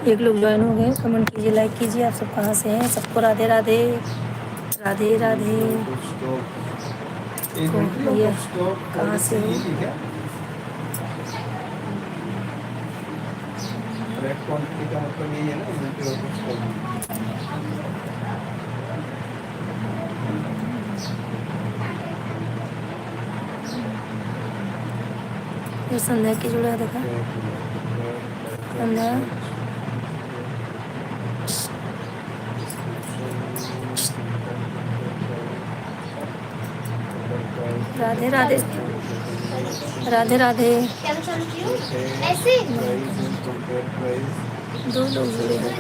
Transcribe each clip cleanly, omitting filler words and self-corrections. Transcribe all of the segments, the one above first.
एक लोग ज्वाइन हो गए, कमेंट कीजिए, लाइक कीजिए। आप सब कहाँ से हैं? सबको राधे राधे। राधे राधे। ये कहाँ से हो? रेड क्वांटिटी का मतलब यही है ना, इनवेंटरी आउट ऑफ स्टॉक। ये संध्या की जुड़ा देखा, संध्या राधे राधे। राधे राधे। ऐसे दो लोग जुड़े हैं।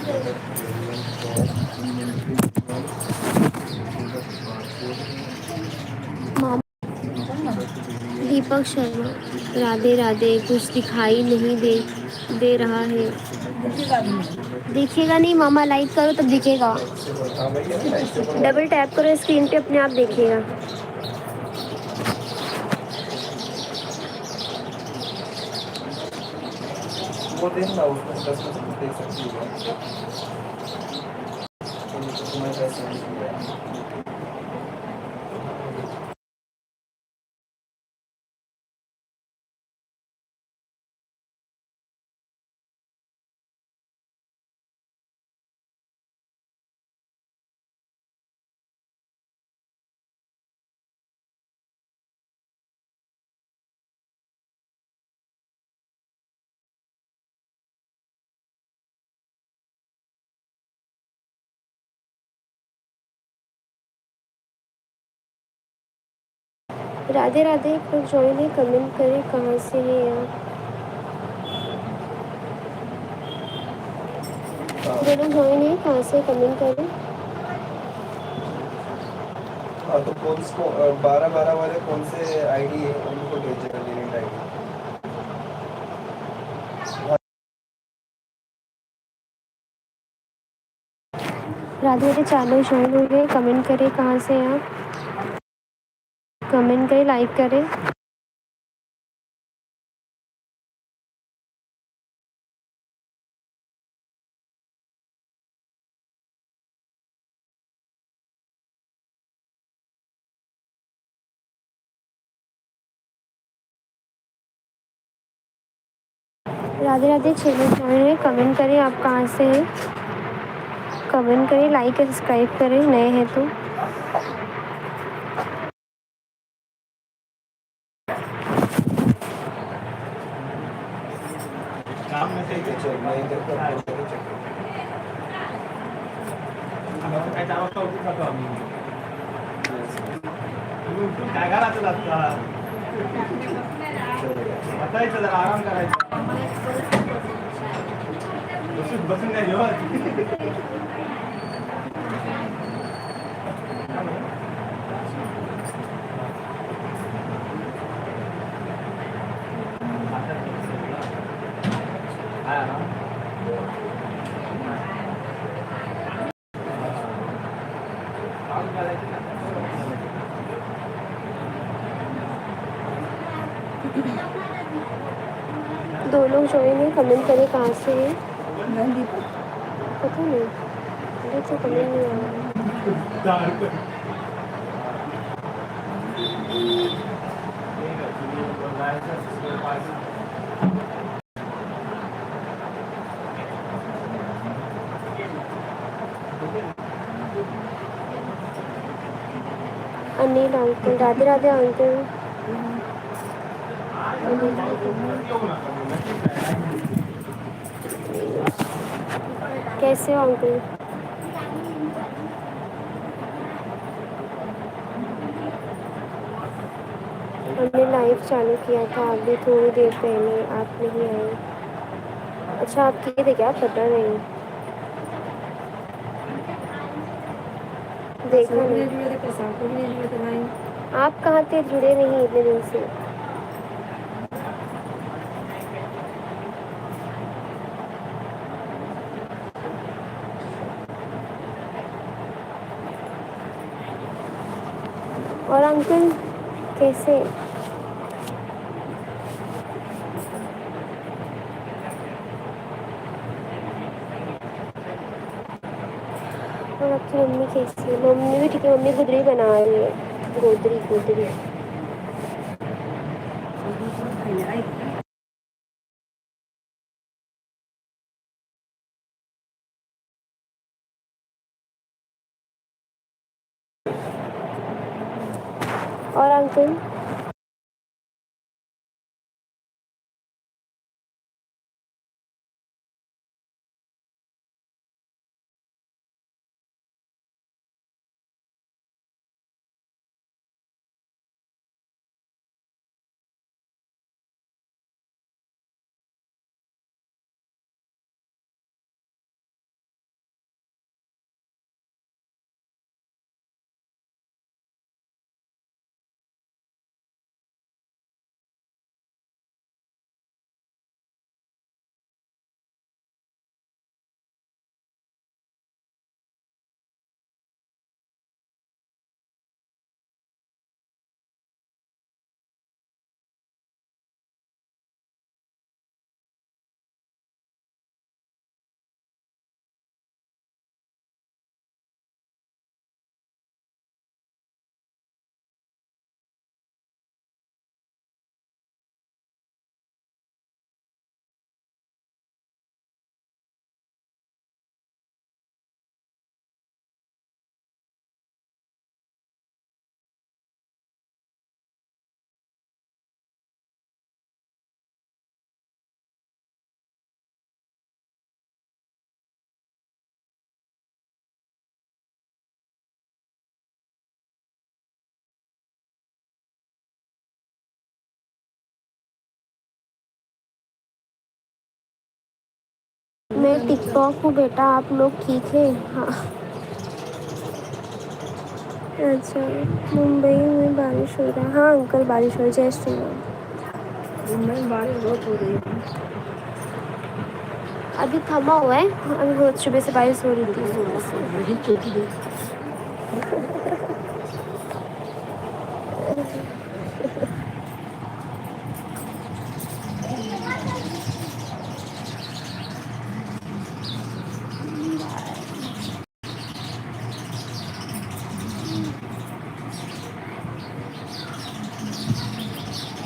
दीपक शर्मा, राधे राधे। कुछ दिखाई नहीं दे रहा है। दिखेगा नहीं मामा, लाइक करो तब दिखेगा। डबल टैप करो स्क्रीन पे, अपने आप दिखेगा। वो देखना, उसमें 10 में देख सकती है। तो तुम्हें पैसे नहीं दिया। राधे राधे। कुछ ज्वाइन है, कमेंट करें कहाँ से है आप। जो लोग ज्वाइन है कहाँ से, कमेंट करें। हाँ, तो कौन को 12-12 वाले कौन से आईडी है उनको भेजेगा लिंक आईडी। राधे राधे। 4 लोग ज्वाइन हो गए, कमेंट करें कहाँ से हैं आप। कमेंट करें, लाइक करें। राधे राधे। 6 लोग ज्वाइन है, कमेंट करें आप कहाँ से हैं। कमेंट करें, लाइक सब्सक्राइब करें नए हैं तो। बतायचं जरा, आराम करायचा, बसून नाही जेवत. दो लोग ज्वाइन है, कमेंट करें कहाँ से है। दीपक पता नहीं, मुझे तो कमेंट नहीं आ रहा। Anil uncle, Radhe Radhe uncle. कैसे हो अंकल? हमने लाइव चालू किया था अभी थोड़ी देर पहले, आप नहीं आए। अच्छा, आप किए थे क्या? पता नहीं, देखा नहीं। आप कहाँ थे? जुड़े नहीं इतने दिन से। और अंकल कैसे? और आपकी मम्मी कैसी है? मम्मी भी ठीक है, मम्मी गुदरी बना रही है, गोदरी गोदरी। और अंकल मैं टिकटॉक हूँ बेटा, आप लोग ठीक है? हाँ। अच्छा, मुंबई में बारिश हो रहा है? हाँ अंकल बारिश हो रही है। जय श्री राम। मुंबई में बारिश बहुत हो रही है। अभी थमा हुआ है, अभी बहुत सुबह से बारिश हो रही थी, सुबह से।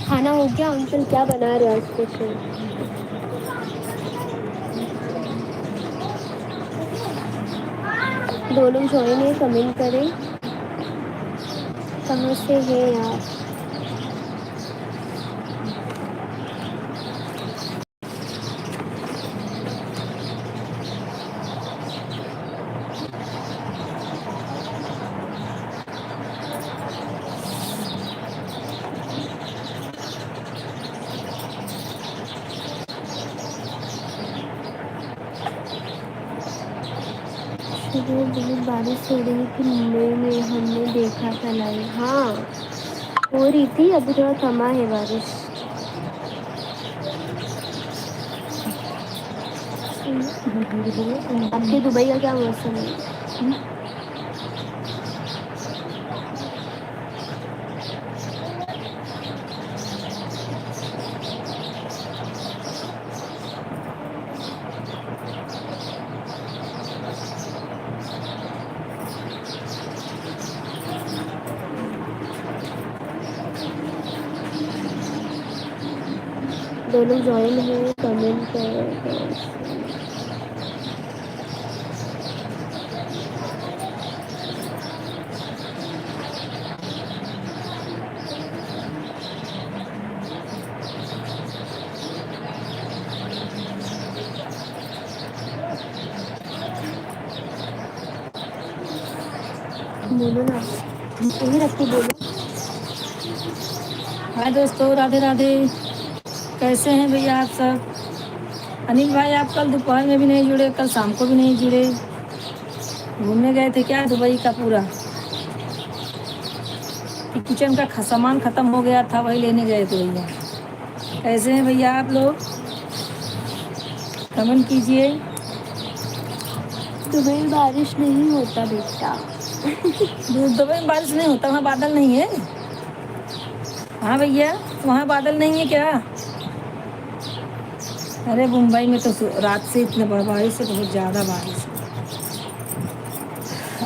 खाना हो गया अंकल? क्या बना रहे हो आज स्पेशल? दो लोग ज्वाइन है, कमेंट करें कहाँ से है यार। सुबह बहुत बारिश हो रही थी मुंबई में, हमने देखा था लाइव। हाँ हो रही थी, अभी थोड़ा थमा है बारिश। आपके दुबई का क्या मौसम है? दो लोग ज्वाइन है, कमेंट करें। बोलो ना, यही रख के बोलो। हाय दोस्तों, राधे राधे। कैसे हैं भैया आप सब? अनिल भाई आप कल दोपहर में भी नहीं जुड़े, कल शाम को भी नहीं जुड़े। घूमने गए थे क्या दुबई का पूरा? कि किचन का सामान ख़त्म हो गया था, वही लेने गए थे भैया। कैसे हैं भैया आप लोग? कमेंट कीजिए। दुबई में बारिश नहीं होता बेटा। दुबई में बारिश नहीं होता, वहाँ बादल नहीं है? हाँ भैया, वहाँ बादल नहीं है क्या? अरे मुंबई में तो रात से इतने बारिश है, बहुत ज़्यादा बारिश है।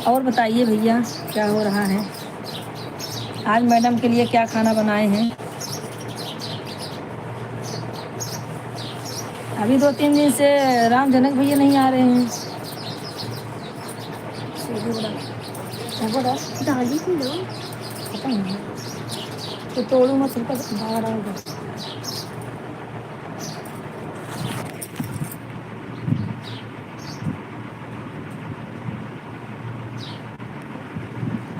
और बताइए भैया क्या हो रहा है? आज मैडम के लिए क्या खाना बनाए हैं? अभी 2-3 दिन से राम जनक भैया नहीं आ रहे हैं। सीधे बड़ा बड़ा डाली थी ना। पता नहीं तो तोड़ू मत छिलका बाहर आएगा।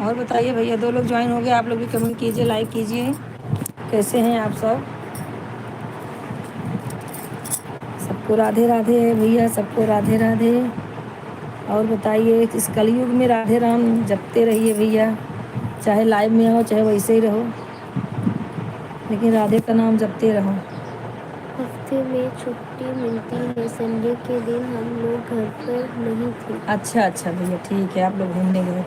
और बताइए भैया, 2 लोग ज्वाइन हो गए, आप लोग भी कमेंट कीजिए, लाइक कीजिए। कैसे हैं आप सब? सबको राधे राधे भैया, सबको राधे राधे। और बताइए, इस कलयुग में राधे राम जपते रहिए भैया, चाहे लाइव में हो चाहे वैसे ही रहो, लेकिन राधे का नाम जपते रहो। हफ्ते में छुट्टी मिलती है, संडे के दिन हम लोग घर पर नहीं थे। अच्छा अच्छा भैया, ठीक है, आप लोग घूमने गए।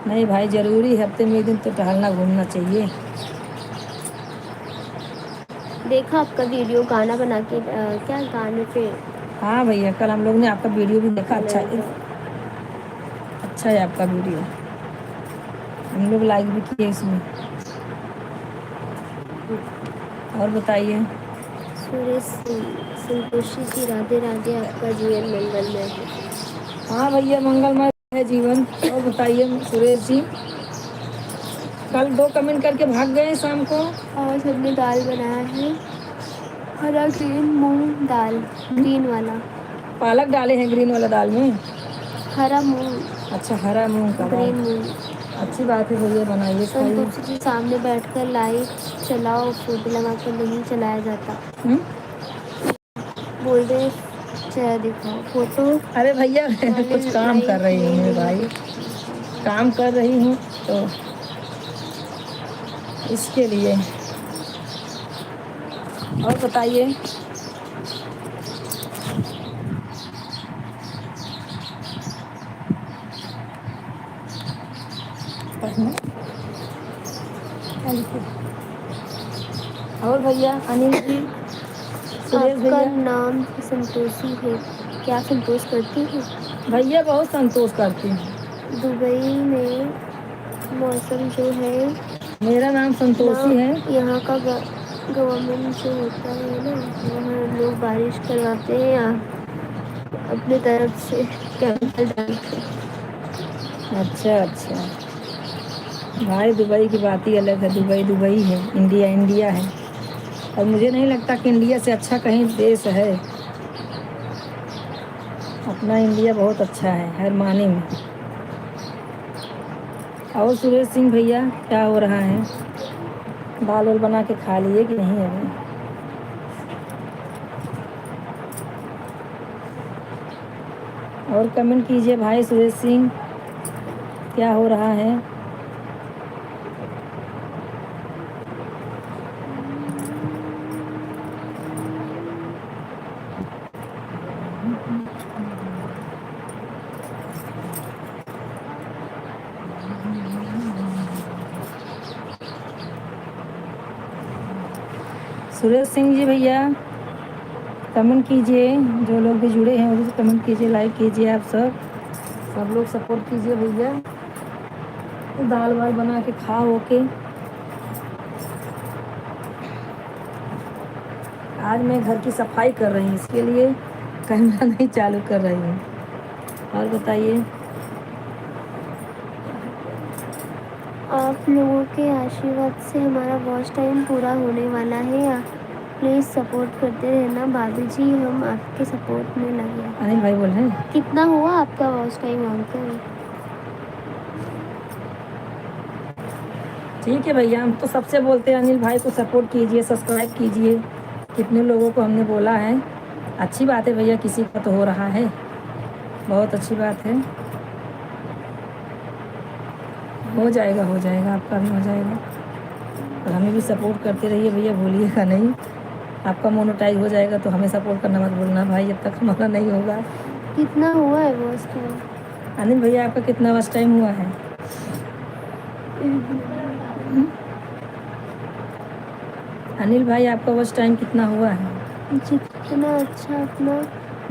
नहीं भाई, ज़रूरी है, हफ्ते में एक दिन तो टहलना घूमना चाहिए। देखा आपका वीडियो गाना बना के क्या गाने पे हाँ भैया, कल हम लोग ने आपका वीडियो भी देखा। अच्छा बनाया था। अच्छा है आपका वीडियो, हम लोग लाइक भी किए इसमें। और बताइए। सुरेश संतोषी जी राधे राधे, आपका जीवन मंगलमय हो। हाँ भैया, मंगलमय है जीवन। और बताइए सुरेश जी, कल 2 कमेंट करके भाग गए शाम को। आज हमने दाल बनाया है, हरा ग्रीन मूंग दाल, ग्रीन वाला। पालक डाले हैं ग्रीन वाला दाल में? हरा मूंग, अच्छा, हरा मूंग का दाल। ग्रीन मूंग। अच्छी बात है भैया, बनाइए खाइए। संतोषी जी सामने बैठकर लाइव चलाओ, फोटो लगाकर नहीं चलाया जाता। बोल रहे चेहरा दिखाओ, फोटो। अरे भैया, कुछ काम कर रही हूँ मैं भाई, काम कर रही हूँ तो इसके लिए। और बताइए। और भैया अनिल जी, सुरेश आपका भैया। नाम संतोषी है, क्या संतोष करती है? भैया बहुत संतोष करती हूँ। दुबई में मौसम जो है मेरा नाम ना, संतोषी है। यहाँ का गवर्नमेंट जो होता है ना, वहाँ लोग बारिश करवाते हैं या अपने तरफ से केमिकल डालते हैं। अच्छा अच्छा भाई, दुबई की बात ही अलग है। दुबई दुबई है, इंडिया इंडिया है। और मुझे नहीं लगता कि इंडिया से अच्छा कहीं देश है। अपना इंडिया बहुत अच्छा है हर माने में। और सुरेश सिंह भैया, क्या हो रहा है? दाल वाल बना के खा लिए कि नहीं अभी? और कमेंट कीजिए भाई सुरेश सिंह, क्या हो रहा है? सुरेश सिंह जी भैया, कमेंट कीजिए। जो लोग भी जुड़े हैं वो भी कमेंट कीजिए, लाइक कीजिए। आप सब लोग सपोर्ट कीजिए भैया। दाल वाल बना के खा हो के। आज मैं घर की सफाई कर रही हूँ, इसके लिए कैमरा नहीं चालू कर रही हूँ। और बताइए। आप लोगों के आशीर्वाद से हमारा वॉच टाइम पूरा होने वाला है, प्लीज़ सपोर्ट करते रहना भाभी जी, हम आपके सपोर्ट में लगे हैं। अनिल भाई बोल रहे हैं। कितना हुआ आपका वॉच टाइम अंकल? ठीक है भैया, हम तो सबसे बोलते हैं अनिल भाई को सपोर्ट कीजिए, सब्सक्राइब कीजिए। कितने लोगों को हमने बोला है। अच्छी बात है भैया, किसी का तो हो रहा है, बहुत अच्छी बात है। हो जाएगा हो जाएगा, आपका भी हो जाएगा। और हमें भी सपोर्ट करते रहिए भैया, भूलिएगा नहीं। आपका मोनेटाइज हो जाएगा तो हमें सपोर्ट करना मत भूलना भाई, जब तक हमारा नहीं होगा। कितना हुआ है वॉच टाइम? अनिल भैया, आपका कितना वॉच टाइम हुआ है? अनिल भाई, आपका वॉच टाइम कितना हुआ है? जितना अच्छा अपना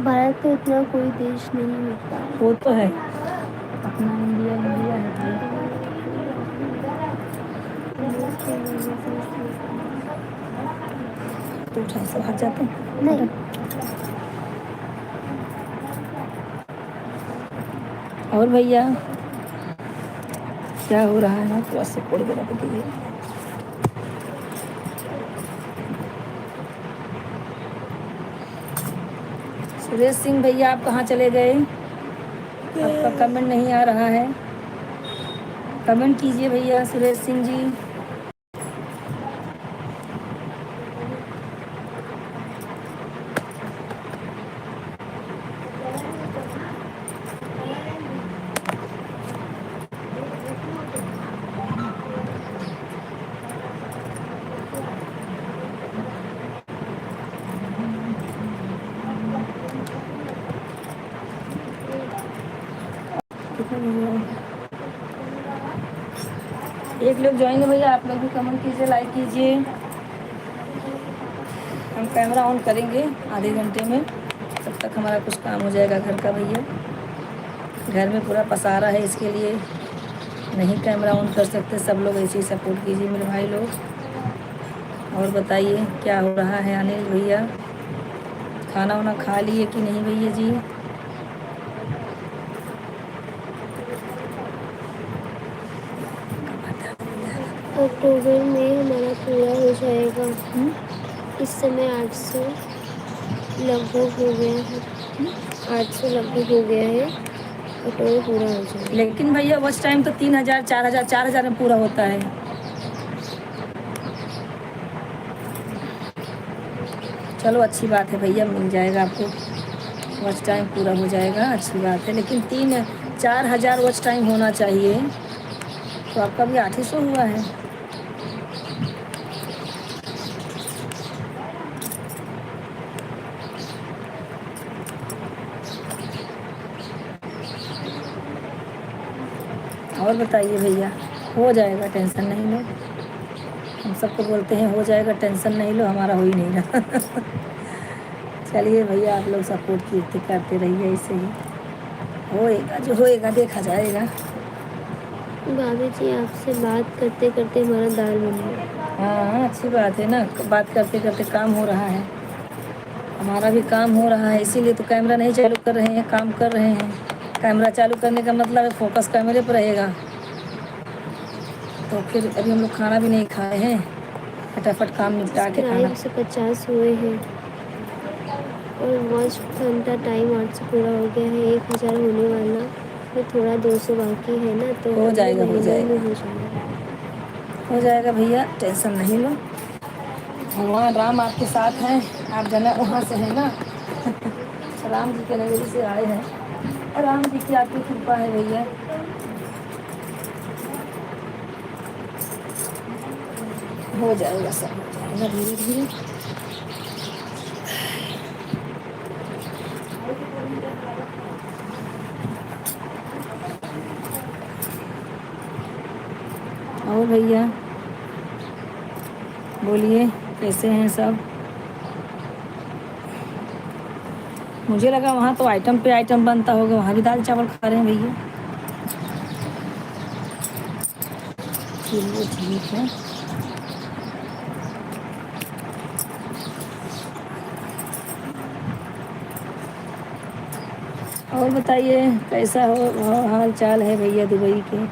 भारत तो इतना कोई देश नहीं होता। वो तो है, अपना इंडिया इंडिया है भाई। तो उठा से भाग जाते हैं। नहीं। और भैया क्या हो रहा है? थोड़ा सपोर्ट करा दीजिए। सुरेश सिंह भैया आप कहाँ चले गए? आपका कमेंट नहीं आ रहा है, कमेंट कीजिए भैया सुरेश सिंह जी। एक लोग ज्वाइन है भैया, आप लोग भी कमेंट कीजिए, लाइक कीजिए। हम कैमरा ऑन करेंगे आधे घंटे में, तब तक हमारा कुछ काम हो जाएगा घर का भैया। घर में पूरा पसारा है, इसके लिए नहीं कैमरा ऑन कर सकते। सब लोग ऐसे ही सपोर्ट कीजिए मेरे भाई लोग। और बताइए क्या हो रहा है अनिल भैया? खाना वाना खा लिए कि नहीं भैया जी? अक्टूबर में हमारा पूरा हो जाएगा। इस समय 800 लगभग हो गया है। 800 लगभग हो गया है, अक्टूबर पूरा हो जाएगा। लेकिन भैया उस टाइम तो 3000 4000 में पूरा होता है। चलो अच्छी बात है भैया, मिल जाएगा आपको, वॉच टाइम पूरा हो जाएगा, अच्छी बात है। लेकिन 3-4 हज़ार वॉच टाइम होना चाहिए, तो आपका भी 800 हुआ है। और बताइए भैया, हो जाएगा, टेंशन नहीं लो। हम सबको बोलते हैं हो जाएगा, टेंशन नहीं लो, हमारा हो ही नहीं रहा। चलिए भैया, आप लोग सपोर्ट कीर्ति करते रहिए, ऐसे ही होएगा, जो होएगा देखा जाएगा। भाभी जी आपसे बात करते करते हमारा दाल बन गया। हाँ अच्छी बात है ना, बात करते करते काम हो रहा है। हमारा भी काम हो रहा है, इसीलिए तो कैमरा नहीं चालू कर रहे हैं, काम कर रहे हैं। कैमरा चालू करने का मतलब है फोकस कैमरे पर रहेगा। तो फिर अभी हम लोग खाना भी नहीं खाए हैं, फटाफट काम निपटा के खाना। 150 हुए हैं और वॉच घंटा टाइम 800 पूरा हो गया है। 1000 होने वाला फिर थोड़ा 200 बाकी है ना, तो हो अगले जाएगा, हो महीने में जाएगा, हो जाएगा। हो जाएगा भैया, टेंशन नहीं लो। भगवान राम आपके साथ हैं, आप जना वहाँ से हैं ना। राम जी के नगरी से आए हैं, राम जी की आपकी कृपा है भैया। हो जाएगा, सब हो जाएगा धीरे धीरे। और भैया बोलिए, कैसे हैं सब? मुझे लगा वहाँ तो आइटम पे आइटम बनता होगा, वहाँ भी दाल चावल खा रहे हैं भैया। चलिए ठीक है। और बताइए कैसा हाल चाल है भैया दुबई के?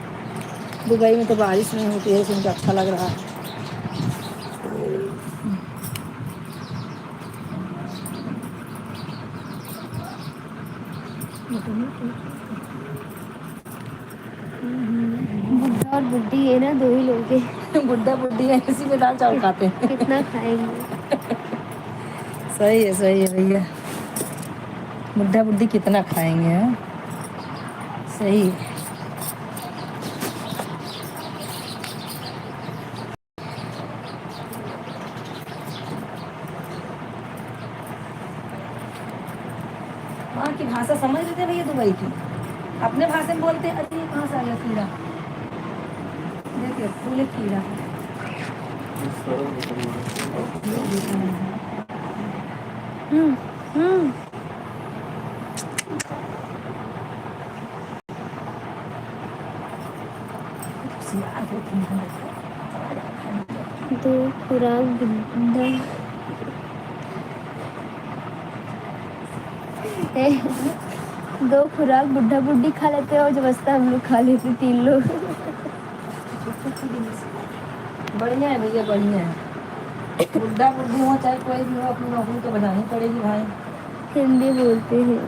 दुबई में तो बारिश नहीं होती है, सुनकर अच्छा लग रहा है। बुढ़ा और बुढ़ी है ना, 2 ही लोग हैं। बुढ़ा बुढ़ी है, इसी में दाल चावल खाते हैं। कितना खाएंगे? सही है भैया, बुढ़ा बुढ़ी कितना खाएंगे? हैं, सही है। वहाँ की भाषा समझ लेते भैया दुबई की? अपने भाषा में बोलते हैं। अरे ये कहाँ से आ गया कीड़ा? देखिए फूले कीड़ा। हम्म। होशियार होती हैं। दो खुराक बुढ़ा ए, दो खुराक बुढ़ा बुढ़ी खा लेते हैं और जो बचता हम लोग खा लेते 3 लोग। बढ़िया है भैया, बढ़िया है। बुढ़ा बुढ़ी हो चाहे कोई भी हो, अपनी नौकरी तो बजानी पड़ेगी भाई। हिंदी बोलते हैं।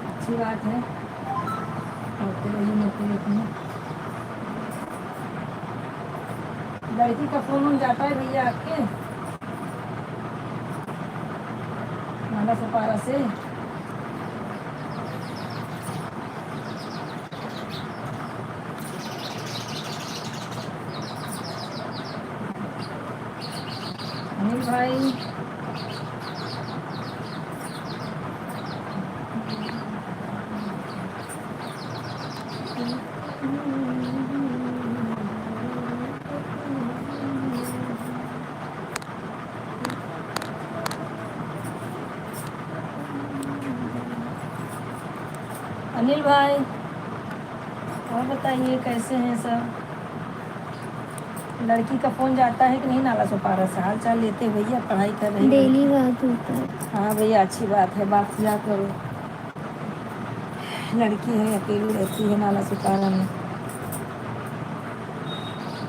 अच्छी बात है। और तो वही नौकरी अपनी। लड़की का फोन उन जाता है भैया आपके नाला सपारा से? अनिल भाई अनिल भाई और बताइए कैसे हैं सब? लड़की का फ़ोन जाता है कि नहीं नाला सुपारा से? हाल चाल लेते भैया, पढ़ाई कर रही है डेली लड़की। बात होता है। हाँ भैया, अच्छी बात है, बात किया करो। लड़की है, अकेली रहती है नाला सुपारा में।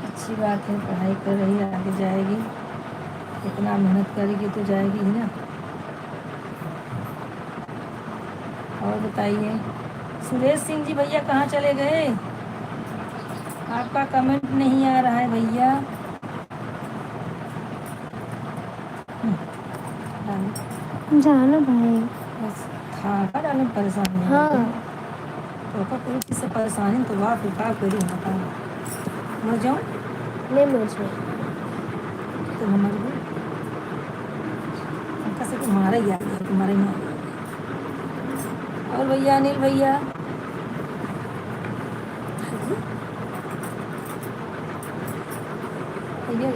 अच्छी बात है, पढ़ाई कर रही है, आगे जाएगी। इतना मेहनत करेगी तो जाएगी ही ना। और बताइए सुरेश सिंह जी भैया कहाँ चले गए? आपका कमेंट नहीं आ रहा है भैया। जाना भाई। बस खाका डालने में परेशान नहीं हाँ। तो का कोई चीज़ से परेशानी तो बाप रे का करी बता। मर जाऊँ नहीं मुझे तो मर गई। उनका से तुम्हारा ही आ गया, तुम्हारा ही नहीं आ गया। और भैया अनिल भैया भैया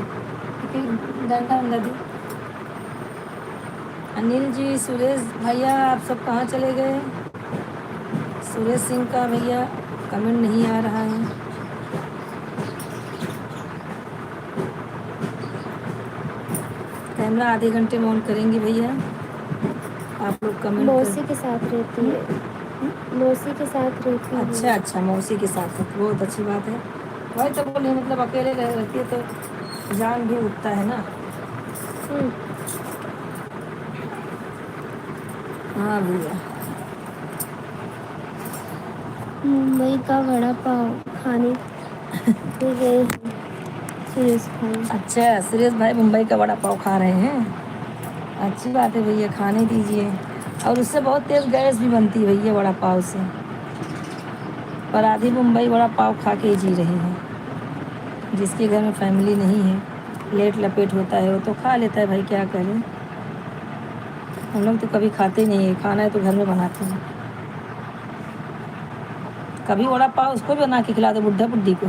डंडा उंडा दी। अनिल जी, सुरेश भैया आप सब कहाँ चले गए? सुरेश सिंह का भैया कमेंट नहीं आ रहा है। कैमरा आधे घंटे में ऑन करेंगे भैया, आप लोग कमेंट मौसी कर। के साथ रहती है। मौसी के साथ रहती है। अच्छा अच्छा, मौसी के साथ है, बहुत अच्छी बात है। वही तो बोले, मतलब अकेले रहती है तो जान भी उठता है ना। हाँ भैया। मुंबई का वड़ा पाव खाने के गए हैं सुरेश भाई। अच्छा, सुरेश भाई मुंबई का वड़ा पाव खा रहे हैं। अच्छी बात है भैया, खाने दीजिए। और उससे बहुत तेज़ गैस भी बनती है भैया वड़ा पाव से। पर आधी मुंबई वड़ा पाव खा के ही जी रही है। जिसके घर में फैमिली नहीं है, लेट लपेट होता है, वो तो खा लेता है भाई, क्या करें। हम लोग तो कभी खाते नहीं है, खाना है तो घर में बनाते हैं। कभी वड़ा पाव उसको भी बना के खिला दो, बुढ़ा बुढ़ी को।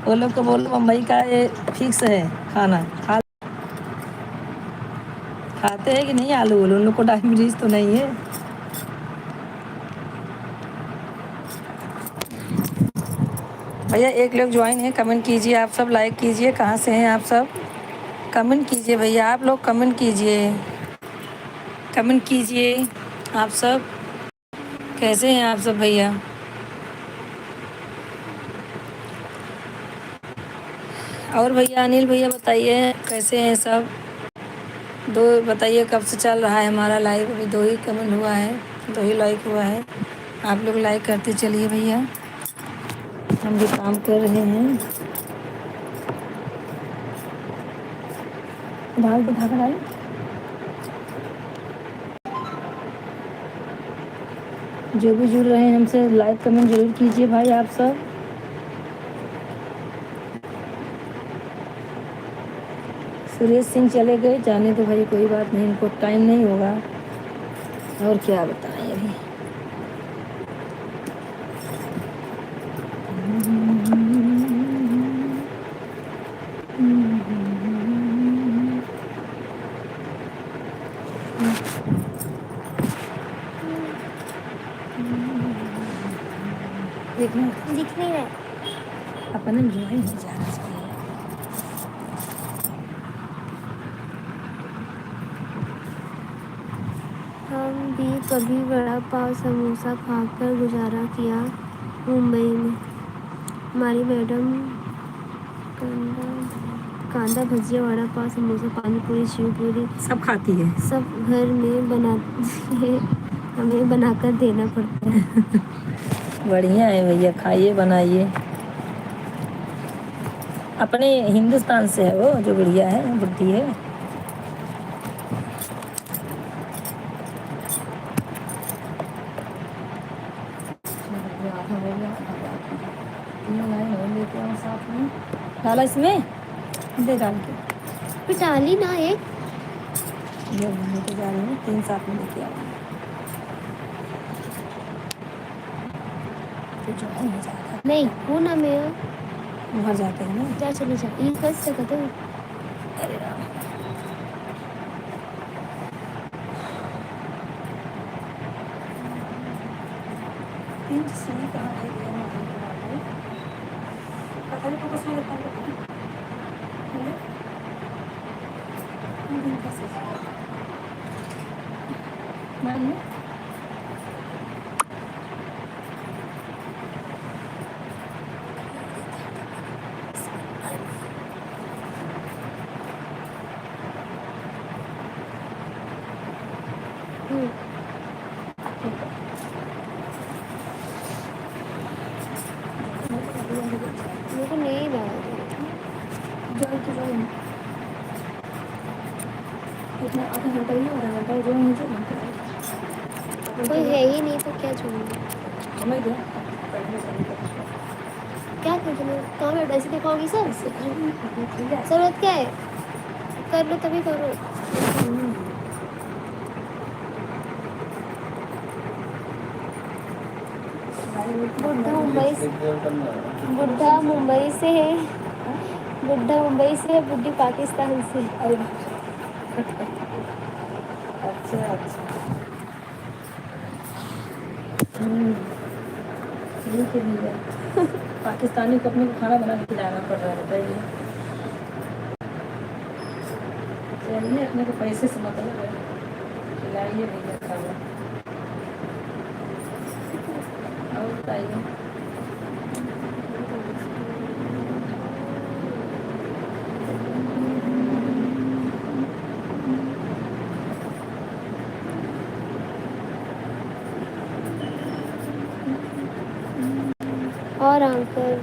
वो लोग को बोलो मुंबई का ये फिक्स है खाना। खाते हैं कि नहीं आलू उन लोग को डायबिटीज तो नहीं है? भैया एक लोग ज्वाइन है, कमेंट कीजिए आप सब, लाइक कीजिए। कहाँ से हैं आप सब? कमेंट कीजिए भैया, आप लोग कमेंट कीजिए, कमेंट कीजिए आप सब। कैसे हैं आप सब भैया? और भैया अनिल भैया बताइए कैसे हैं सब? दो बताइए कब से चल रहा है हमारा लाइव? अभी 2 ही कमेंट हुआ है, 2 ही लाइक हुआ है। आप लोग लाइक करते चलिए भैया, हम भी काम कर रहे हैं। डाल दो, ढाका डाल। जो भी जुड़ रहे हैं हमसे, लाइक कमेंट जरूर कीजिए भाई आप सब। सुरेश सिंह चले गए, जाने तो भाई कोई बात नहीं, इनको टाइम नहीं होगा। और क्या बताएं अभी। देखना दिख नहीं रहा है। अपन ज्वाइन हो जाना चाहिए। हम भी कभी वड़ा पाव समोसा खाकर गुजारा किया मुंबई में। हमारी मैडम कांदा भजिया वड़ा पाव समोसा पानी पूरी शिव पूरी सब खाती है। सब घर में बनाते हैं, हमें बनाकर देना पड़ता है। बढ़िया है भैया, खाइए बनाइए। अपने हिंदुस्तान से है वो, जो बढ़िया है, बुद्धि है। आधा हो गया, आधा बाकी है। तीन लाइन और लेके आओ साथ में। डाला इसमें दे डाल के फिर डाली ना एक। ये लेके जा रही हूँ, तीन साथ में लेके आओ तो जो है हो जाएगा। नहीं वो ना मैं उधर जाते हैं ना। जा चली जा ये बस से तो अरे राम, तीन सही कहाँ है ये मालूम नहीं है। पता नहीं फोकस में रहता है। कैसे मालूम है? मेरे को नहीं डाला जो तो जो इतना आधा घंटा ही हो रहा है, जो मुझे कोई है ही नहीं तो क्या छोड़ूंगी। हमें दे क्या कर तुम्हें कहाँ बैठा ऐसे दिखाओगी सर जरूरत क्या है कर लो तभी करो। बुढ़ा मुंबई से है, बुढ़ा मुंबई से है, बुढ़ी पाकिस्तान से। अरे अच्छा अच्छा ठीक है भैया। पाकिस्तानी को अपने को खाना बना के खिलाना पड़ रहा है, बताइए। चलिए, अपने को पैसे से मतलब है, खिलाइए भैया खाना। और बताइए। और अंकल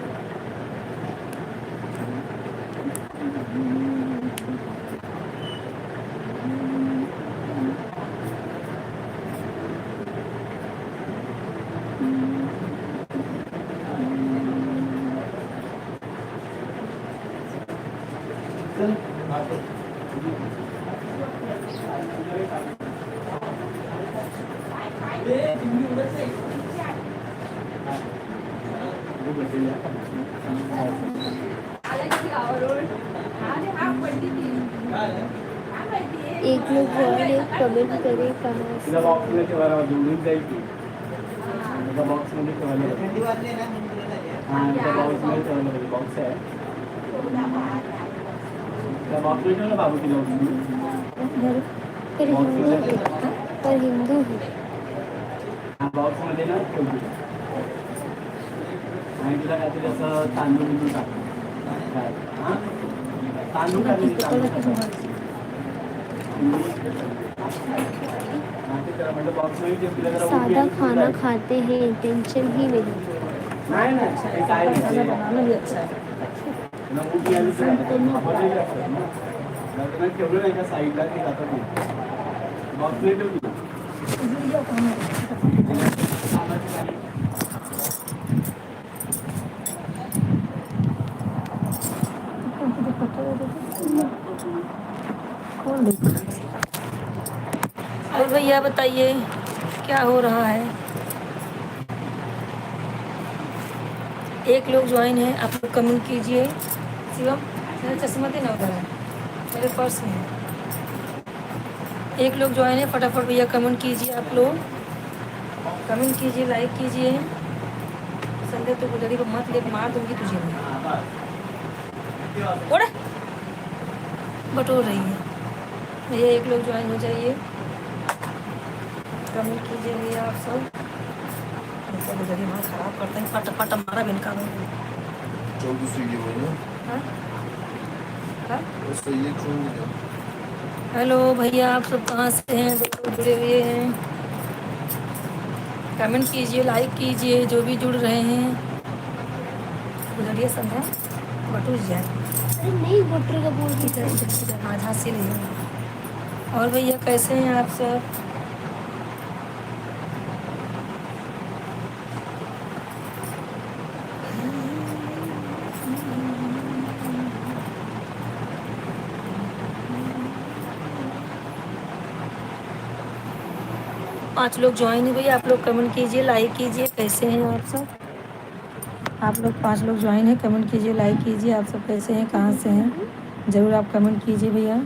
एक लोग ने कमेंट करे कहाँ से। पर हिंदू है। बॉक्समध्ये ना ठेवली आणि तुला काहीतरी असं तांदूळ बिंदूळ टाक हां तांदूळ टाकली मतलब बॉक्समध्ये ठेव तुला जरा सादा खाना खाते हैं टेंशन ही नहीं। नाही नाही काय खाना बनाना भी अच्छा है। ना उठी आली तर आपण लग्नात ठेवलं नाही का साईडला ते जातात बॉक्समध्ये ठेवली और भैया बताइए क्या हो रहा है। एक लोग ज्वाइन है, आप लोग कमेंट कीजिए। शिवम मेरा चश्मा देना उधर है, मेरे पर्स में है। एक लोग ज्वाइन है, फटाफट भैया कमेंट कीजिए। आप लोग कमेंट कीजिए, लाइक कीजिए, अंदर तो गुजरी को मत ले, मार दूंगी तुझे मैं। हाँ, बस। उड़ बटोर रही है भैया। एक लोग ज्वाइन हो जाइए, कमेंट कीजिए भैया आप सब। ऐसा गुजरी मार खराब करते हैं, फट फट हमारा बिनका में। चौबीस वीडियो है ना, हाँ हाँ। उसको ये क्यों नहीं है? हेलो भैया, आप सब कहाँ से हैं? जो लोग जुड़े हुए हैं कमेंट कीजिए, लाइक कीजिए, जो भी जुड़ रहे हैं। गुजरिए सब है, बटूर जाए अरे नहीं, गुटरे का बोल रही इधर थी। इधर इधर, हाँ झांसी नहीं है। और भैया कैसे हैं आप सब? 5 लोग ज्वाइन है भैया। आप लोग कमेंट कीजिए, लाइक कीजिए, कैसे हैं आप सब? आप लोग 5 लोग ज्वाइन है, कमेंट कीजिए, लाइक कीजिए। आप सब कैसे हैं, कहाँ से हैं? ज़रूर आप कमेंट कीजिए भैया।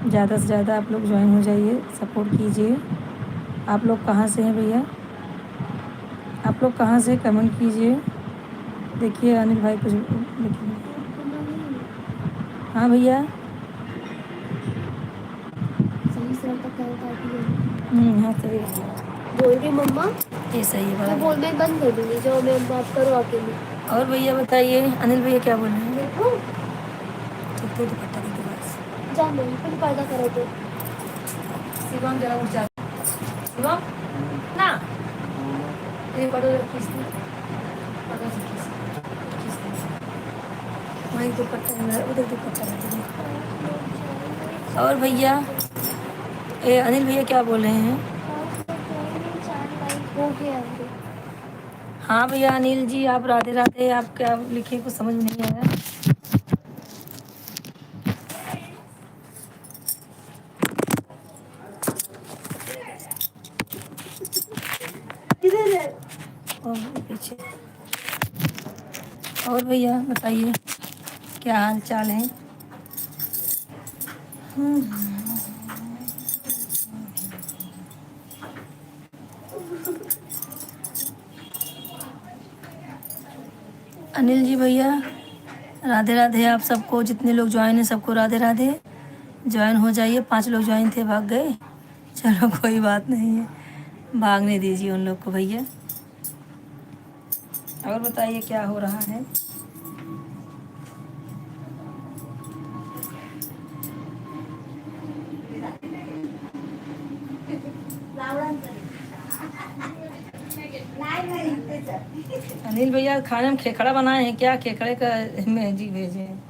ज़्यादा से ज़्यादा आप लोग ज्वाइन हो जाइए, सपोर्ट कीजिए। आप लोग कहाँ से हैं भैया? आप लोग कहाँ से, कमेंट कीजिए। देखिए अनिल भाई कुछ देखिए। हाँ भैया। सही सर तक कल काटी है। हाँ सही है। बोल रही मम्मा, ये सही है मैं बड़ा। बोल मैं बंद कर दूंगी, जाओ मैं बात करो अकेले। और भैया बताइए, अनिल भैया क्या बोल रहे हैं? देखो ठीक तो दुपट्टा दे दो बस। जानो फिर पैदा करो तो। शिवम जरा उठ जा। शिवम ना ये पढ़ो किस पढ़ो से किस वही दुपट्टा है, उधर दुपट्टा रख दो। और भैया अनिल भैया क्या बोल रहे हैं? 4 लाइक हो गया है। हाँ भैया अनिल जी, आप राधे राधे। आप क्या लिखे कुछ समझ में नहीं आया। किधर है? और पीछे। और भैया बताइए क्या हाल चाल है? अनिल जी भैया राधे राधे। आप सबको, जितने लोग ज्वाइन हैं सबको राधे राधे। ज्वाइन हो जाइए। 5 लोग ज्वाइन थे, भाग गए। चलो कोई बात नहीं है, भागने दीजिए उन लोग को भैया। और बताइए क्या हो रहा है? अनिल भैया खाने में खेखड़ा बनाए हैं क्या? खेखड़े का में जी भेजे हैं।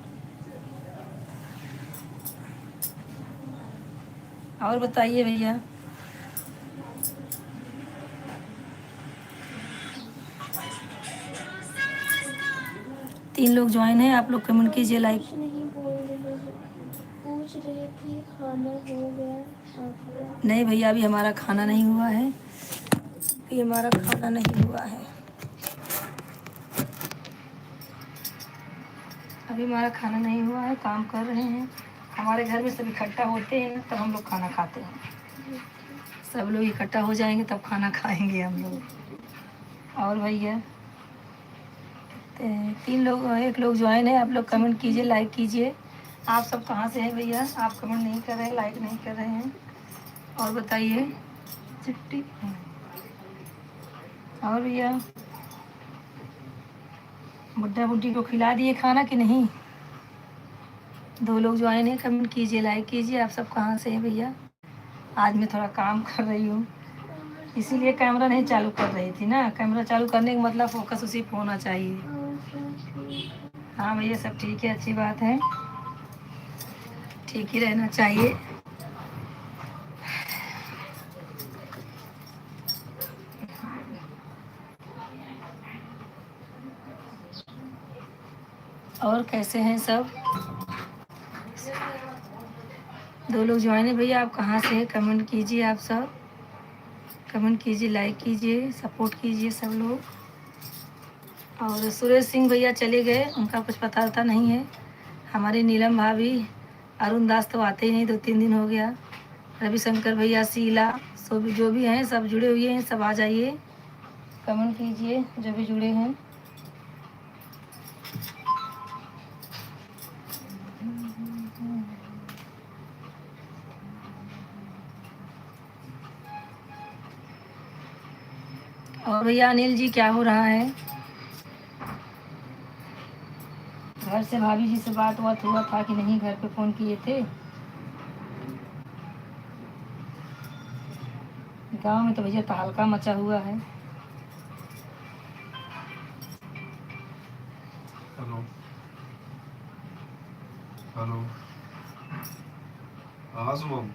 और बताइए भैया। तीन लोग ज्वाइन हैं, आप लोग कमेंट कीजिए, लाइक। कुछ नहीं बोल रहे हैं, पूछ रहे थे खाना हो गया आपका? नहीं भैया, अभी हमारा खाना नहीं हुआ है। अभी हमारा खाना नहीं हुआ है। अभी हमारा खाना नहीं हुआ है, काम कर रहे हैं। हमारे घर में सब इकट्ठा होते हैं तब हम लोग खाना खाते हैं। सब लोग इकट्ठा हो जाएंगे तब खाना खाएंगे हम लोग। और भैया 3 लोग, 1 लोग ज्वाइन है। आप लोग कमेंट कीजिए, लाइक कीजिए। आप सब कहाँ से हैं भैया? आप कमेंट नहीं कर रहे हैं, लाइक नहीं कर रहे हैं। और बताइए चिट्टी। और भैया बुड्ढा बुड्ढी को खिला दिए खाना कि नहीं? 2 लोग ज्वाइन है, कमेंट कीजिए, लाइक कीजिए। आप सब कहाँ से हैं भैया? आज मैं थोड़ा काम कर रही हूँ, इसीलिए कैमरा नहीं चालू कर रही थी ना। कैमरा चालू करने का मतलब फोकस उसी पर होना चाहिए। हाँ भैया सब ठीक है, अच्छी बात है, ठीक ही रहना चाहिए। और कैसे हैं सब? 2 लोग ज्वाइन है भैया। आप कहाँ से हैं? कमेंट कीजिए, आप सब कमेंट कीजिए, लाइक कीजिए, सपोर्ट कीजिए सब लोग। और सुरेश सिंह भैया चले गए, उनका कुछ पता वता नहीं है। हमारी नीलम भाभी, अरुण दास तो आते ही नहीं, 2-3 दिन हो गया। रविशंकर भैया, शीला, सब जो भी हैं सब जुड़े हुए हैं, सब आ जाइए। कमेंट कीजिए जो भी जुड़े हैं। और भैया अनिल जी क्या हो रहा है? घर से भाभी जी से बात हुआ था कि नहीं? घर पे फ़ोन किए थे? गांव में तो भैया तहलका मचा हुआ है। हेलो हेलो, हाँ शुभम,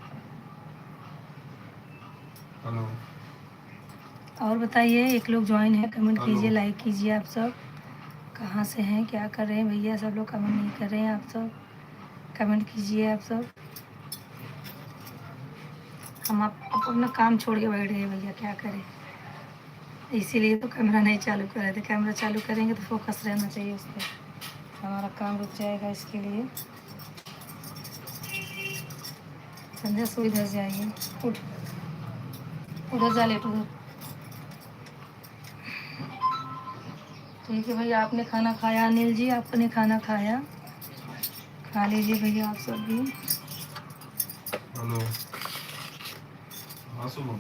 हेलो और बताइए, एक लोग ज्वाइन है, कमेंट हेलो। कीजिए, लाइक कीजिए। आप सब कहाँ से हैं, क्या कर रहे हैं भैया? सब लोग कमेंट नहीं कर रहे हैं। आप सब कमेंट कीजिए। आप सब हम आप अपना काम छोड़ के बैठ गए भैया, क्या करें? इसीलिए तो कैमरा नहीं चालू कर रहे थे। कैमरा चालू करेंगे तो फोकस रहना चाहिए उस पर, हमारा काम रुक जाएगा। इसके लिए संध्या सो इधर से आइए, उठ, उधर जा, लेट उधर। ठीक है भैया, आपने खाना खाया? अनिल जी आपने खाना खाया? खा लीजिए भैया आप सब भी। हेलो, हाँ शुभम,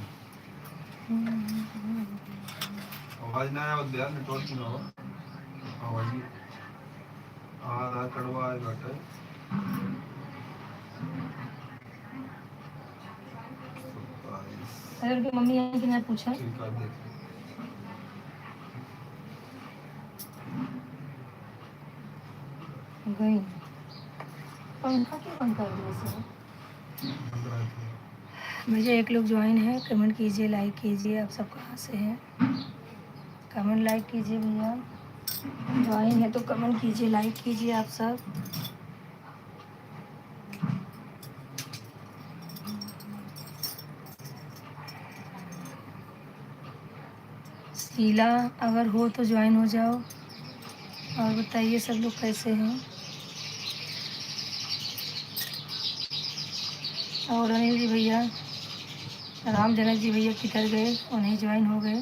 आवाज ना आया यार, नेटवर्क ना हो आवाज ही आधार कड़वा है घटे। अरे उनकी मम्मी आई कि मैं पूछा? ठीक है, देख गई। पंखा क्यों बंद कर दिया सर? भैया एक लोग ज्वाइन है, कमेंट कीजिए, लाइक कीजिए। आप सब कहाँ से हैं? कमेंट लाइक कीजिए भैया। ज्वाइन है तो कमेंट कीजिए, लाइक कीजिए आप सब। शीला अगर हो तो ज्वाइन हो जाओ। और बताइए सब लोग कैसे हैं? और अनिल जी भैया, राम जनक जी भैया किधर गए? उन्हें ज्वाइन हो गए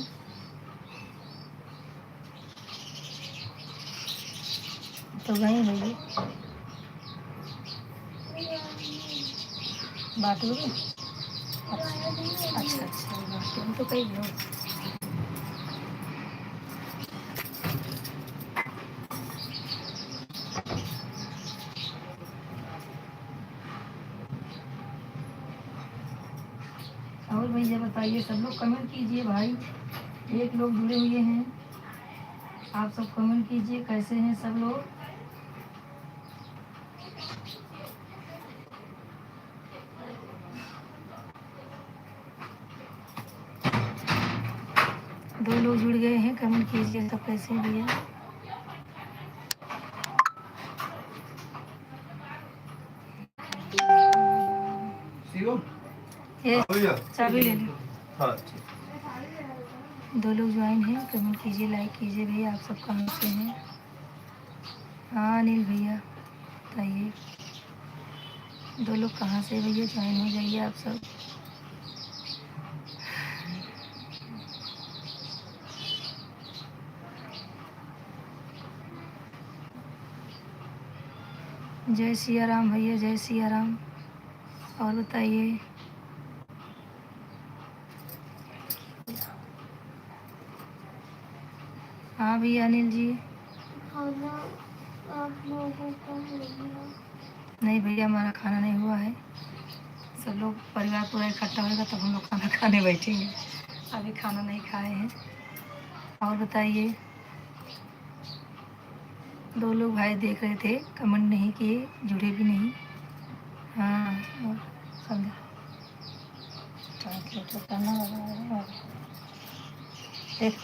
तो गए भैया। बात हो गई? अच्छा अच्छा, बात हम तो कहीं गए। और भैया बताइए, सब लोग कमेंट कीजिए भाई। एक लोग जुड़े हुए हैं, आप सब कमेंट कीजिए, कैसे हैं सब लोग? दो लोग जुड़ गए हैं, कमेंट कीजिए सब कैसे हैं भैया। शिवम, ये हाँ भैया, चाबी ले लो। हाँ दो लोग ज्वाइन हैं, कमेंट कीजिए, लाइक कीजिए भैया। आप सब कहाँ से हैं? हाँ अनिल भैया बताइए, दो लोग कहाँ से भैया? ज्वाइन हो जाइए आप सब। जय सिया राम भैया, जय सिया राम। और बताइए। हाँ भैया अनिल जी। खाना आप लोगों का हो गया? नहीं भैया, हमारा खाना नहीं हुआ है। सब लोग परिवार पूरा इकट्ठा होगा तब हम लोग खाना खाने बैठेंगे। अभी खाना नहीं खाए हैं। और बताइए। दो लोग भाई देख रहे थे, कमेंट नहीं किए, जुड़े भी नहीं। हाँ और संध्या ट्रांसलेटर करना लगा है। और देख,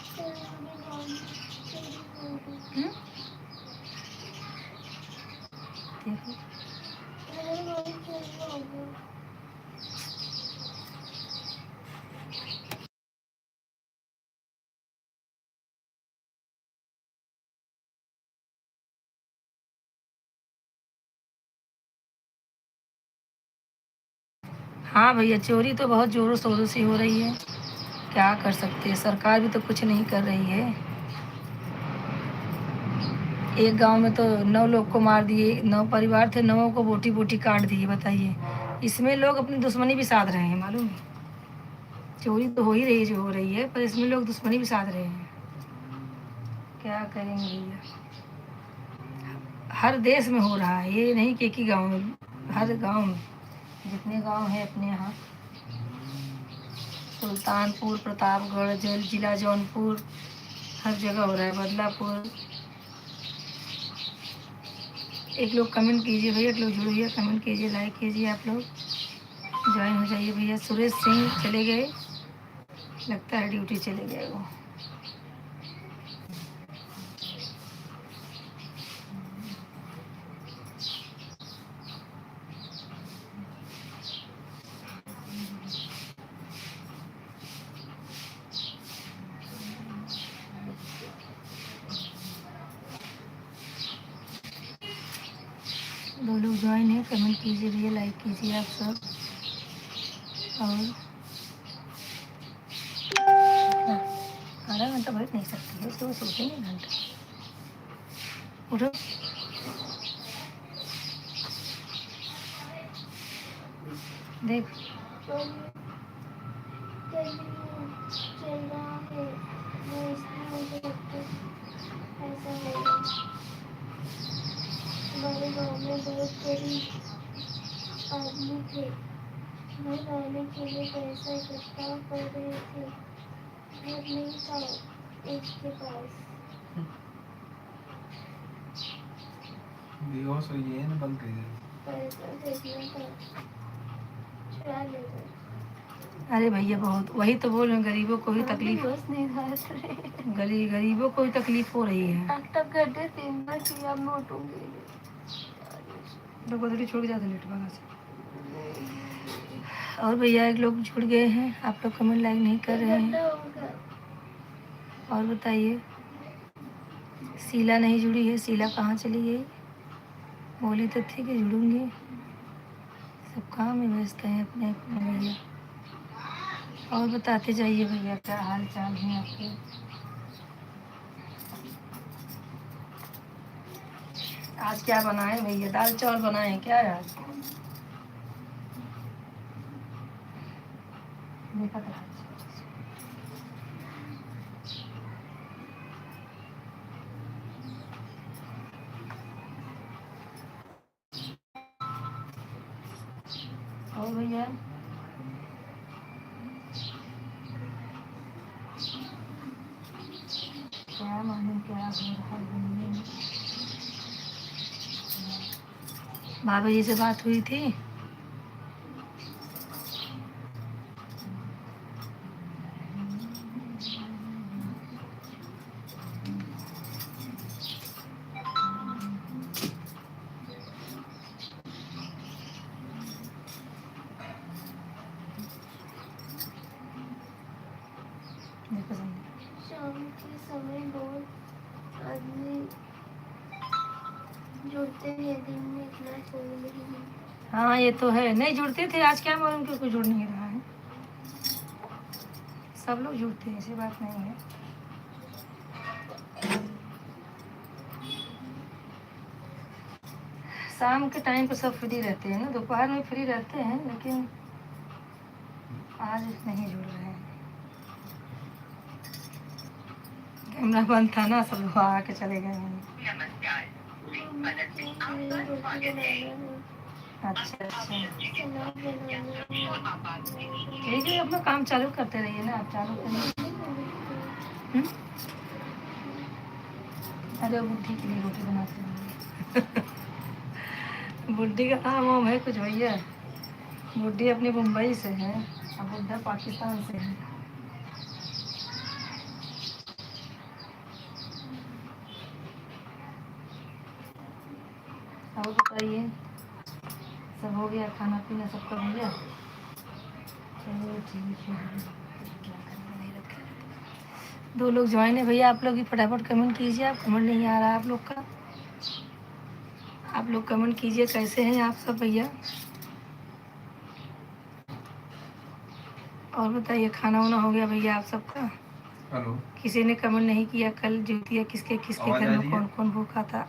देखो हाँ भैया, चोरी तो बहुत ज़ोरों शोरों से हो रही है। क्या कर सकते हैं, सरकार भी तो कुछ नहीं कर रही है। एक गांव में तो 9 लोग को मार दिए, 9 परिवार थे, 9 को बोटी बोटी काट दिए, बताइए। इसमें लोग अपनी दुश्मनी भी साध रहे हैं, मालूम है। चोरी तो हो ही रही है जो हो रही है, पर इसमें लोग दुश्मनी भी साध रहे हैं। क्या करेंगे भैया, हर देश में हो रहा है, ये नहीं कि एक ही गाँव में, हर गाँव में जितने गांव हैं अपने यहाँ, सुल्तानपुर, प्रतापगढ़, जिला जौनपुर, हर जगह हो रहा है, बदलापुर। एक लोग कमेंट कीजिए भैया, एक लोग जुड़िए, कमेंट कीजिए, लाइक कीजिए, आप लोग ज्वाइन हो जाइए भैया। सुरेश सिंह चले गए, लगता है ड्यूटी चले गए वो। दो लोग ज्वाइन है, कमेंट कीजिए भैया, लाइक कीजिए आप सब। और आधा घंटा बैठ नहीं सकती है, सुबह सोते नहीं घंटा। उठो, देख चल रहा है, वो इसलिए मुझे लगता है ऐसा होगा। हमारे गाँव में बहुत गरीब आदमी थे, वो रहने के लिए पैसा इकट्ठा कर रहे थे। घर नहीं था एक के पास। बेहोश हो गई है ना, बंद कर दे। पैसा भेजना था, चुरा ले गए। अरे भैया बहुत, वही तो बोल रहे हैं, गरीबों को भी तकलीफ, बस नहीं रहे। गरीबों को भी तकलीफ हो रही है। नाटक करते 3 बार कि अब मैं उठूंगी। लोग गोदड़ी छोड़ के जाते लेट भागा से। और भैया एक लोग जुड़ गए हैं, आप लोग कमेंट लाइक नहीं कर रहे हैं। और बताइए, शीला नहीं जुड़ी है, शीला कहाँ चली गई? बोली तो थी कि जुड़ूंगी, सब काम में व्यस्त हैं अपने अपने भैया। और बताते जाइए भैया, क्या हाल चाल है आपके? आज क्या बनाए भैया? दाल चावल बनाए क्या आज? देखा था। और भैया क्या मालूम क्या हो रहा है दुनिया में। भाभी जी से बात हुई थी? देखो समझे। शाम के समय बहुत आदमी जुड़ते हैं, दिन में इतना कोई नहीं है। हाँ ये तो है, नहीं जुड़ते थे, आज क्या मालूम क्यों कोई जुड़ नहीं रहा है। सब लोग जुड़ते हैं, ऐसी बात नहीं है। शाम के टाइम पे सब फ्री रहते हैं ना, दोपहर में फ्री रहते हैं, लेकिन आज नहीं जुड़ रहे हैं। कैमरा बंद था ना, सब लोग आके चले गए हैं। अच्छा अच्छा, ठीक है, अपना काम चालू करते रहिए ना, आप चालू करिए। हम्म? अरे बुढ़ी के लिए रोटी बनाते हैं। बुढ़ी का काम वाम है कुछ भैया? बुढ़ी अपनी मुंबई से है और बुढ़ा पाकिस्तान से है। और बताइए, सब हो गया, खाना पीना सबका हो गया? चलो ठीक है, क्या करना, नहीं रखा। 2 लोग ज्वाइन है भैया, आप लोग भी फटाफट कमेंट कीजिए। आप कमेंट नहीं आ रहा आप लोग का, आप लोग कमेंट कीजिए, कैसे हैं आप सब भैया? और बताइए, खाना वाना हो गया भैया आप सबका? हेलो, किसी ने कमेंट नहीं किया कल ज्योतिया किसके किसके आवाज घर आ में रही है? कौन कौन भूखा था?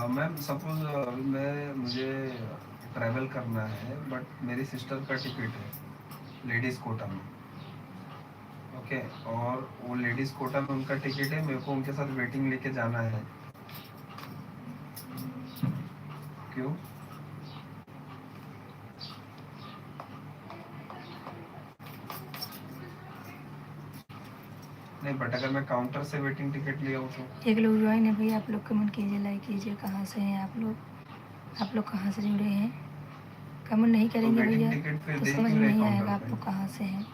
मैम सपोज अभी मुझे ट्रैवल करना है, बट मेरी सिस्टर का टिकट है लेडीज़ कोटा में। ओके, और वो लेडीज़ कोटा में उनका टिकट है, मेरे को उनके साथ वेटिंग लेके जाना है। क्यों? नहीं, बट अगर मैं काउंटर से वेटिंग टिकट ले आऊँ तो? एक लोग ज्वाइन है भैया, आप लोग कमेंट कीजिए, लाइक कीजिए। कहाँ से हैं आप लोग? आप लोग कहाँ से जुड़े हैं? कमेंट नहीं तो करेंगे वेटिंग भैया टिकट फिर तो दे समझ क्यों में रहे नहीं आएगा काउंटर आप पे? लोग कहाँ से हैं।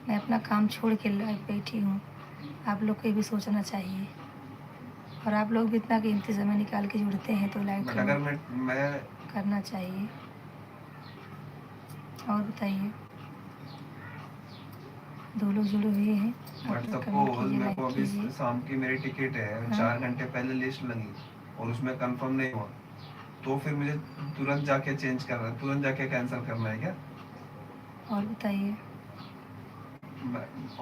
मैं अपना काम छोड़ के बैठी हूँ, आप लोग को ये भी सोचना चाहिए। और आप लोग भी इतना कीमती समय निकाल के जुड़ते हैं तो लाइक बट तो अगर मैं करना चाहिए। और बताइए, 2 लोग जुड़े हुए हैं, आप बट लोग कमेंट सपोज कीजिए, मेरे लाइक को अभी कीजिए। शाम की मेरी टिकट है, हाँ? 4 घंटे पहले लिस्ट लगी और उसमें कंफर्म नहीं हुआ, तो फिर मुझे तुरंत जाके चेंज करना है, तुरंत जाके कैंसिल करना है क्या? और बताइए,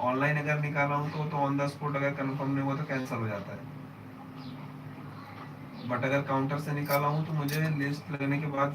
ऑनलाइन अगर निकाला हूँ तो ऑन द स्पॉट अगर कंफर्म नहीं हुआ तो कैंसिल हो जाता है, बट अगर काउंटर से निकाला हूँ तो मुझे लिस्ट लगने के बाद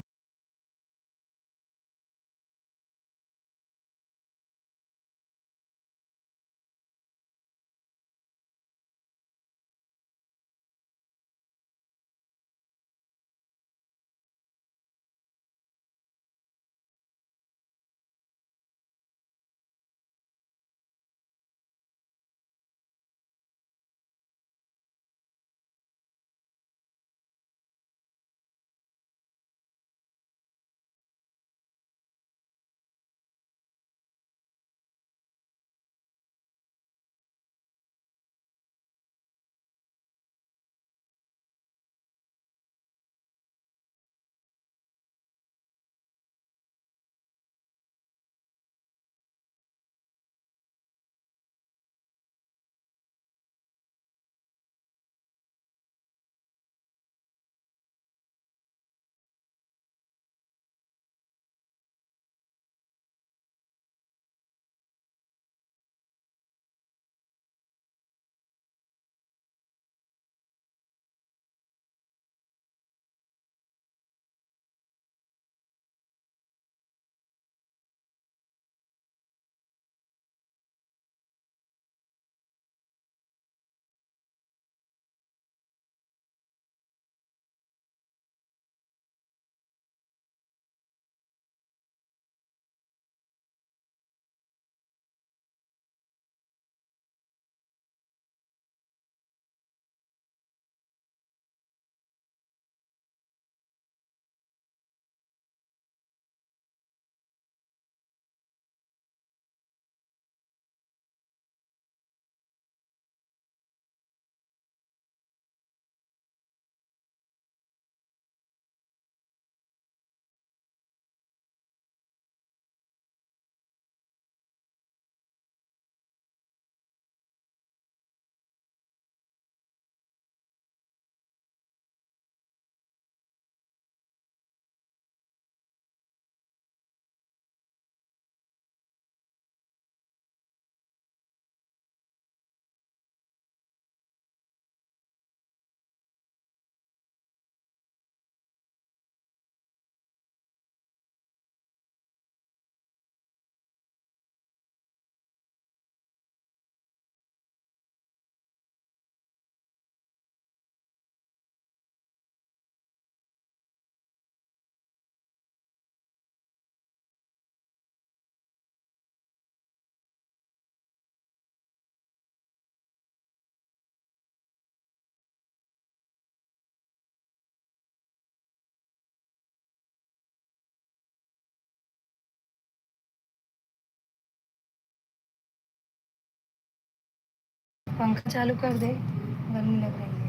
पंखा चालू कर दे, गर्मी लग रही है।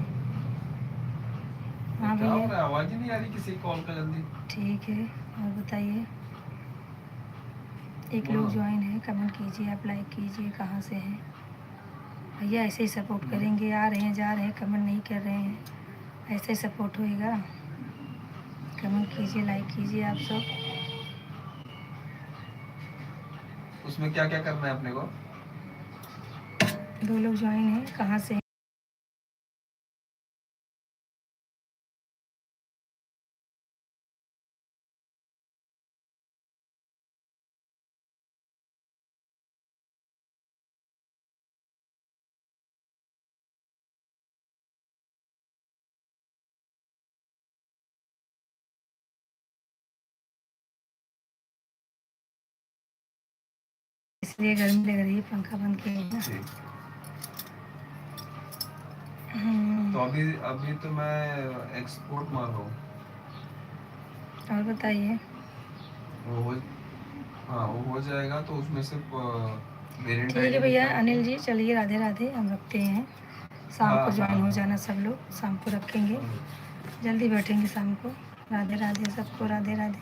हाँ क्या हो भैया, रहा है? आवाज ही नहीं आ रही किसी कॉल का जल्दी। ठीक है। और बताइए, एक बोलो। लोग ज्वाइन है, कमेंट कीजिए, आप लाइक कीजिए। कहाँ से हैं भैया? ऐसे ही सपोर्ट करेंगे, आ रहे हैं जा रहे हैं, कमेंट नहीं कर रहे हैं, ऐसे सपोर्ट होएगा? कमेंट कीजिए, लाइक कीजिए आप सब। उसमें क्या क्या करना है अपने को? 2 लोग ज्वाइन हैं, कहाँ से हैं? इसलिए गर्मी लग रही है, पंखा बंद किया है ना। ठीक। हम्म, तो अभी अभी तो मैं एक्सपोर्ट मार रहा हूँ। और बताइए। वो हो हाँ वो हो जाएगा तो उसमें से वेरिएंट ठीक है आईडी भैया निकाल अनिल के। जी, चलिए राधे राधे, हम रखते हैं। शाम हाँ को हाँ ज्वाइन हो हाँ जाना सब लोग, शाम को रखेंगे, हाँ। जल्दी बैठेंगे शाम को। राधे राधे सबको, राधे राधे।